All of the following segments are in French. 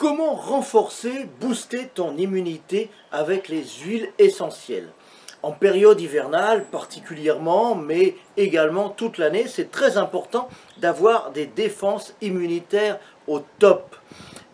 Comment renforcer, booster ton immunité avec les huiles essentielles? En période hivernale particulièrement, mais également toute l'année, c'est très important d'avoir des défenses immunitaires au top.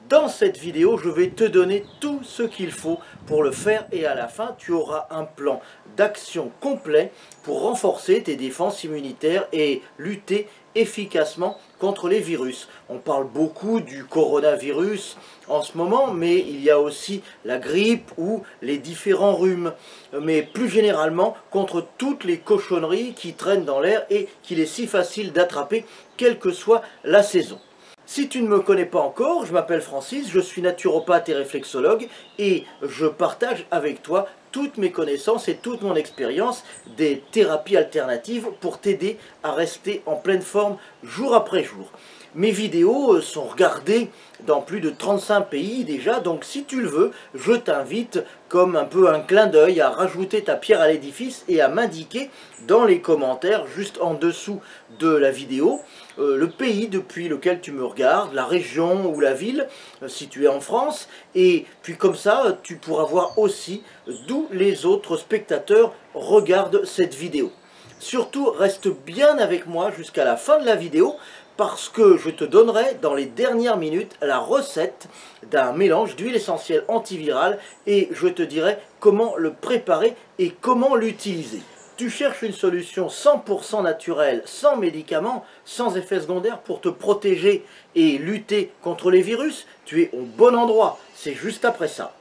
Dans cette vidéo, je vais te donner tout ce qu'il faut pour le faire et à la fin, tu auras un plan d'action complet pour renforcer tes défenses immunitaires et lutter efficacement contre les virus. On parle beaucoup du coronavirus en ce moment, mais il y a aussi la grippe ou les différents rhumes. Mais plus généralement, contre toutes les cochonneries qui traînent dans l'air et qu'il est si facile d'attraper, quelle que soit la saison. Si tu ne me connais pas encore, je m'appelle Francis, je suis naturopathe et réflexologue et je partage avec toi toutes mes connaissances et toute mon expérience des thérapies alternatives pour t'aider à rester en pleine forme jour après jour. Mes vidéos sont regardées dans plus de 35 pays déjà, donc si tu le veux, je t'invite comme un peu un clin d'œil à rajouter ta pierre à l'édifice et à m'indiquer dans les commentaires juste en dessous de la vidéo le pays depuis lequel tu me regardes, la région ou la ville si tu es en France, et puis comme ça tu pourras voir aussi d'où les autres spectateurs regardent cette vidéo. Surtout reste bien avec moi jusqu'à la fin de la vidéo parce que je te donnerai dans les dernières minutes la recette d'un mélange d'huile essentielle antivirale et je te dirai comment le préparer et comment l'utiliser. Tu cherches une solution 100% naturelle, sans médicaments, sans effets secondaires pour te protéger et lutter contre les virus? Tu es au bon endroit, c'est juste après ça.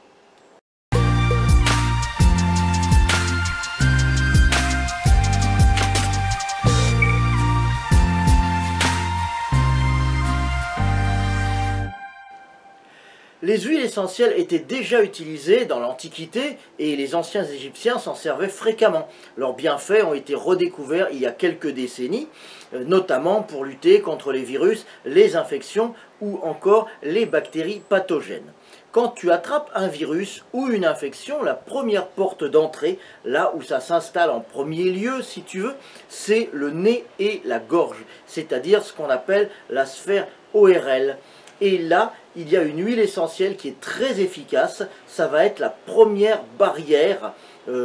Les huiles essentielles étaient déjà utilisées dans l'Antiquité et les anciens Égyptiens s'en servaient fréquemment. Leurs bienfaits ont été redécouverts il y a quelques décennies, notamment pour lutter contre les virus, les infections ou encore les bactéries pathogènes. Quand tu attrapes un virus ou une infection, la première porte d'entrée, là où ça s'installe en premier lieu si tu veux, c'est le nez et la gorge, c'est-à-dire ce qu'on appelle la sphère ORL. Et là, il y a une huile essentielle qui est très efficace, ça va être la première barrière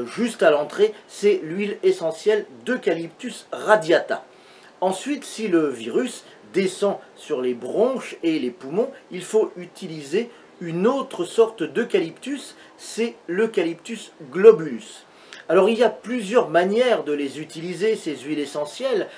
juste à l'entrée, c'est l'huile essentielle d'Eucalyptus radiata. Ensuite, si le virus descend sur les bronches et les poumons, il faut utiliser une autre sorte d'eucalyptus, c'est l'Eucalyptus globulus. Alors il y a plusieurs manières de les utiliser, ces huiles essentielles.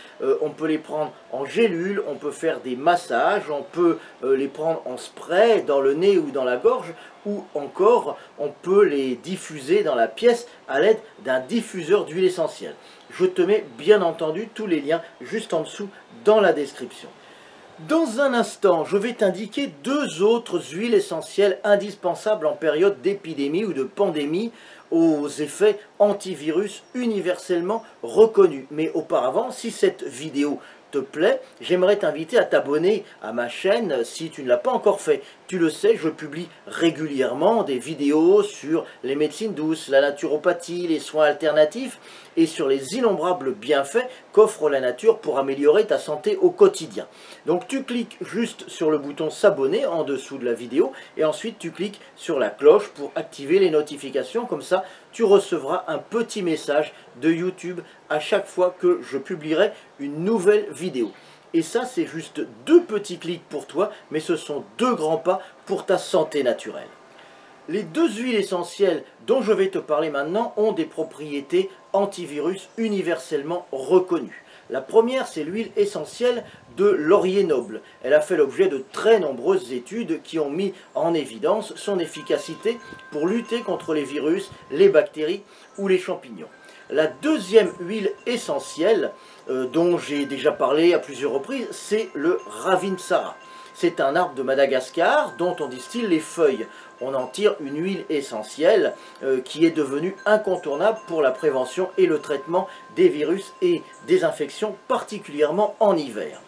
On peut les prendre en gélule, on peut faire des massages, on peut les prendre en spray dans le nez ou dans la gorge, ou encore on peut les diffuser dans la pièce à l'aide d'un diffuseur d'huile essentielle. Je te mets bien entendu tous les liens juste en dessous dans la description. Dans un instant, je vais t'indiquer deux autres huiles essentielles indispensables en période d'épidémie ou de pandémie aux effets antivirus universellement reconnus. Mais auparavant, si cette vidéo te plaît, j'aimerais t'inviter à t'abonner à ma chaîne si tu ne l'as pas encore fait. Tu le sais, je publie régulièrement des vidéos sur les médecines douces, la naturopathie, les soins alternatifs et sur les innombrables bienfaits qu'offre la nature pour améliorer ta santé au quotidien. Donc tu cliques juste sur le bouton s'abonner en dessous de la vidéo et ensuite tu cliques sur la cloche pour activer les notifications. Comme ça, tu recevras un petit message de YouTube à chaque fois que je publierai une nouvelle vidéo. Et ça, c'est juste deux petits clics pour toi, mais ce sont deux grands pas pour ta santé naturelle. Les deux huiles essentielles dont je vais te parler maintenant ont des propriétés antivirus universellement reconnues. La première, c'est l'huile essentielle de laurier noble. Elle a fait l'objet de très nombreuses études qui ont mis en évidence son efficacité pour lutter contre les virus, les bactéries ou les champignons. La deuxième huile essentielle dont j'ai déjà parlé à plusieurs reprises, c'est le Ravinsara. C'est un arbre de Madagascar dont on distille les feuilles. On en tire une huile essentielle qui est devenue incontournable pour la prévention et le traitement des virus et des infections, particulièrement en hiver.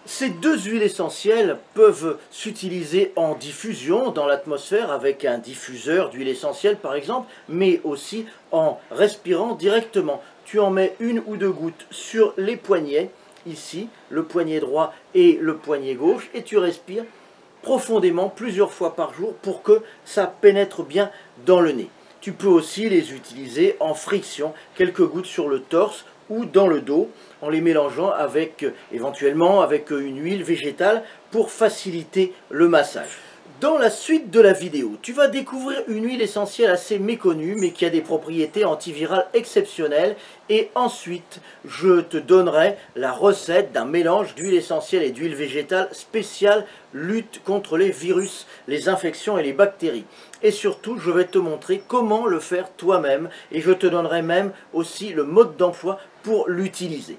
Ces deux huiles essentielles peuvent s'utiliser en diffusion dans l'atmosphère avec un diffuseur d'huile essentielle par exemple, mais aussi en respirant directement. Tu en mets une ou deux gouttes sur les poignets, ici, le poignet droit et le poignet gauche, et tu respires profondément plusieurs fois par jour pour que ça pénètre bien dans le nez. Tu peux aussi les utiliser en friction, quelques gouttes sur le torse ou dans le dos, en les mélangeant avec, éventuellement avec une huile végétale pour faciliter le massage. Dans la suite de la vidéo, tu vas découvrir une huile essentielle assez méconnue mais qui a des propriétés antivirales exceptionnelles, et ensuite je te donnerai la recette d'un mélange d'huile essentielle et d'huile végétale spéciale lutte contre les virus, les infections et les bactéries. Et surtout, je vais te montrer comment le faire toi-même et je te donnerai même aussi le mode d'emploi pour l'utiliser.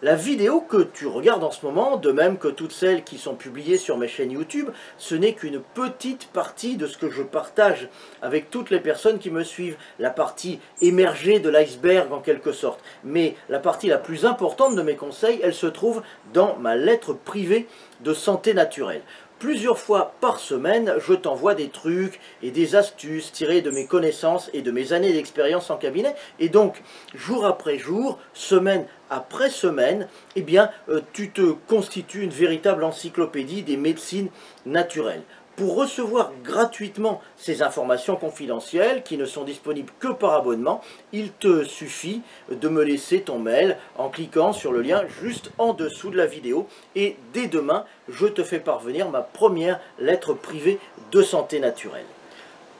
La vidéo que tu regardes en ce moment, de même que toutes celles qui sont publiées sur mes chaînes YouTube, ce n'est qu'une petite partie de ce que je partage avec toutes les personnes qui me suivent. La partie émergée de l'iceberg en quelque sorte. Mais la partie la plus importante de mes conseils, elle se trouve dans ma lettre privée de santé naturelle. Plusieurs fois par semaine, je t'envoie des trucs et des astuces tirées de mes connaissances et de mes années d'expérience en cabinet. Et donc, jour après jour, semaine après semaine, eh bien, tu te constitues une véritable encyclopédie des médecines naturelles. Pour recevoir gratuitement ces informations confidentielles qui ne sont disponibles que par abonnement, il te suffit de me laisser ton mail en cliquant sur le lien juste en dessous de la vidéo, et dès demain, je te fais parvenir ma première lettre privée de santé naturelle.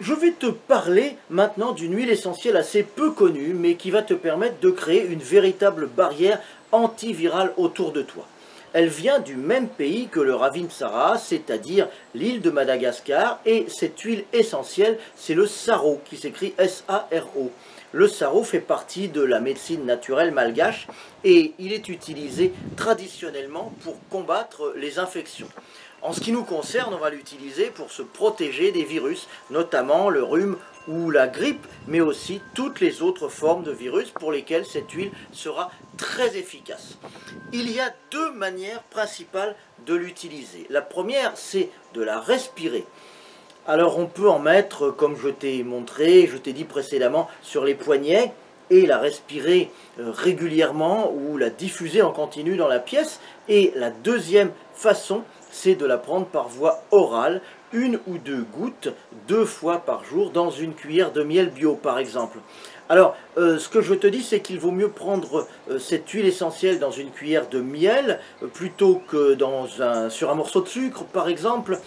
Je vais te parler maintenant d'une huile essentielle assez peu connue mais qui va te permettre de créer une véritable barrière antivirale autour de toi. Elle vient du même pays que le Ravinsara, c'est-à-dire l'île de Madagascar, et cette huile essentielle, c'est le saro, qui s'écrit S-A-R-O. Le saro fait partie de la médecine naturelle malgache et il est utilisé traditionnellement pour combattre les infections. En ce qui nous concerne, on va l'utiliser pour se protéger des virus, notamment le rhume ou la grippe, mais aussi toutes les autres formes de virus pour lesquelles cette huile sera très efficace. Il y a deux manières principales de l'utiliser. La première, c'est de la respirer. Alors on peut en mettre, comme je t'ai montré, je t'ai dit précédemment, sur les poignets, et la respirer régulièrement ou la diffuser en continu dans la pièce. Et la deuxième façon, c'est de la prendre par voie orale, une ou deux gouttes, 2 fois par jour, dans une cuillère de miel bio par exemple. Alors, ce que je te dis, c'est qu'il vaut mieux prendre cette huile essentielle dans une cuillère de miel plutôt que sur un morceau de sucre, par exemple,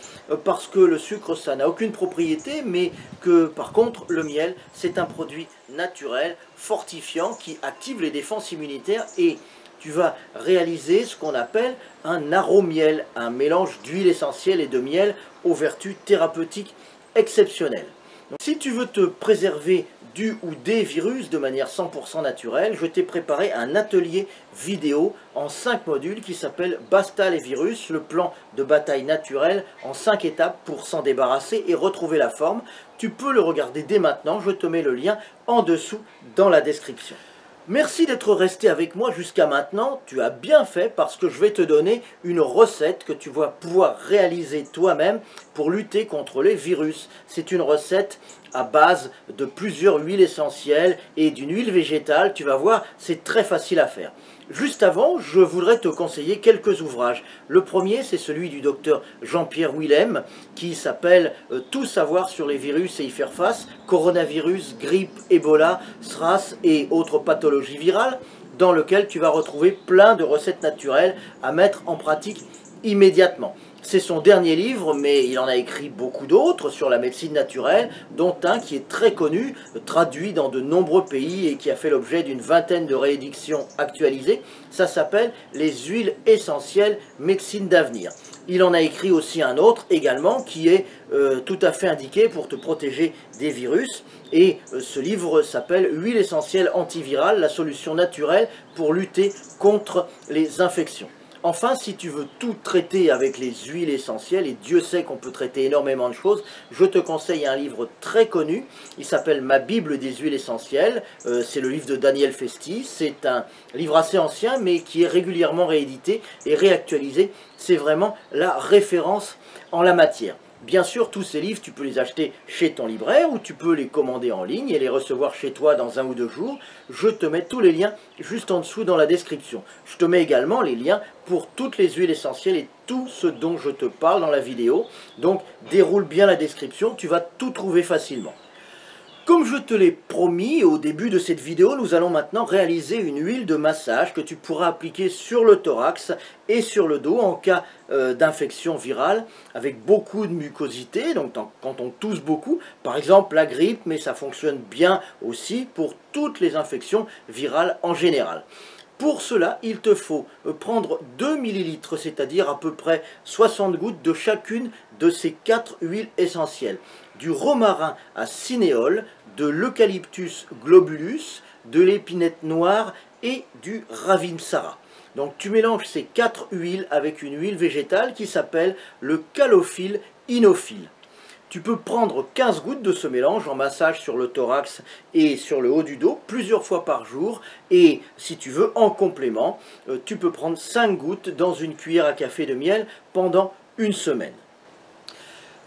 parce que le sucre, ça n'a aucune propriété, mais que, par contre, le miel, c'est un produit naturel, fortifiant, qui active les défenses immunitaires, et tu vas réaliser ce qu'on appelle un aromiel, un mélange d'huile essentielle et de miel aux vertus thérapeutiques exceptionnelles. Donc, si tu veux te préserver du ou des virus de manière 100% naturelle, je t'ai préparé un atelier vidéo en 5 modules qui s'appelle Basta les virus, le plan de bataille naturel en 5 étapes pour s'en débarrasser et retrouver la forme. Tu peux le regarder dès maintenant, je te mets le lien en dessous dans la description. Merci d'être resté avec moi jusqu'à maintenant, tu as bien fait parce que je vais te donner une recette que tu vas pouvoir réaliser toi-même pour lutter contre les virus. C'est une recette à base de plusieurs huiles essentielles et d'une huile végétale, tu vas voir, c'est très facile à faire. Juste avant, je voudrais te conseiller quelques ouvrages. Le premier, c'est celui du docteur Jean-Pierre Willem, qui s'appelle « Tout savoir sur les virus et y faire face, coronavirus, grippe, Ebola, SRAS et autres pathologies virales », dans lequel tu vas retrouver plein de recettes naturelles à mettre en pratique immédiatement. C'est son dernier livre, mais il en a écrit beaucoup d'autres sur la médecine naturelle, dont un qui est très connu, traduit dans de nombreux pays et qui a fait l'objet d'une vingtaine de rééditions actualisées. Ça s'appelle « Les huiles essentielles, médecine d'avenir ». Il en a écrit aussi un autre également qui est tout à fait indiqué pour te protéger des virus. Et ce livre s'appelle « Huile essentielle antivirale, la solution naturelle pour lutter contre les infections ». Enfin, si tu veux tout traiter avec les huiles essentielles, et Dieu sait qu'on peut traiter énormément de choses, je te conseille un livre très connu, il s'appelle « Ma Bible des huiles essentielles », c'est le livre de Daniel Festi, c'est un livre assez ancien mais qui est régulièrement réédité et réactualisé, c'est vraiment la référence en la matière. Bien sûr, tous ces livres, tu peux les acheter chez ton libraire ou tu peux les commander en ligne et les recevoir chez toi dans 1 ou 2 jours. Je te mets tous les liens juste en dessous dans la description. Je te mets également les liens pour toutes les huiles essentielles et tout ce dont je te parle dans la vidéo. Donc déroule bien la description, tu vas tout trouver facilement. Comme je te l'ai promis au début de cette vidéo, nous allons maintenant réaliser une huile de massage que tu pourras appliquer sur le thorax et sur le dos en cas d'infection virale avec beaucoup de mucosité, donc quand on tousse beaucoup, par exemple la grippe, mais ça fonctionne bien aussi pour toutes les infections virales en général. Pour cela, il te faut prendre 2 ml, c'est-à-dire à peu près 60 gouttes de chacune de ces 4 huiles essentielles. Du romarin à cinéole, de l'eucalyptus globulus, de l'épinette noire et du ravinsara. Donc tu mélanges ces 4 huiles avec une huile végétale qui s'appelle le calophylle inophile. Tu peux prendre 15 gouttes de ce mélange en massage sur le thorax et sur le haut du dos plusieurs fois par jour. Et si tu veux, en complément, tu peux prendre 5 gouttes dans une cuillère à café de miel pendant une semaine.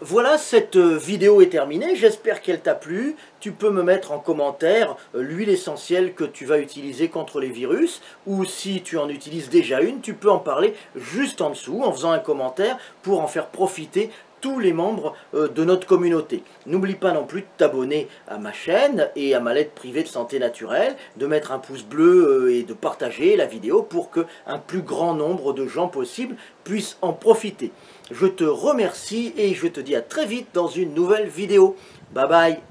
Voilà, cette vidéo est terminée, j'espère qu'elle t'a plu. Tu peux me mettre en commentaire l'huile essentielle que tu vas utiliser contre les virus, ou si tu en utilises déjà une, tu peux en parler juste en dessous en faisant un commentaire pour en faire profiter tous les membres de notre communauté. N'oublie pas non plus de t'abonner à ma chaîne et à ma lettre privée de santé naturelle, de mettre un pouce bleu et de partager la vidéo pour qu'un plus grand nombre de gens possible puissent en profiter. Je te remercie et je te dis à très vite dans une nouvelle vidéo. Bye bye.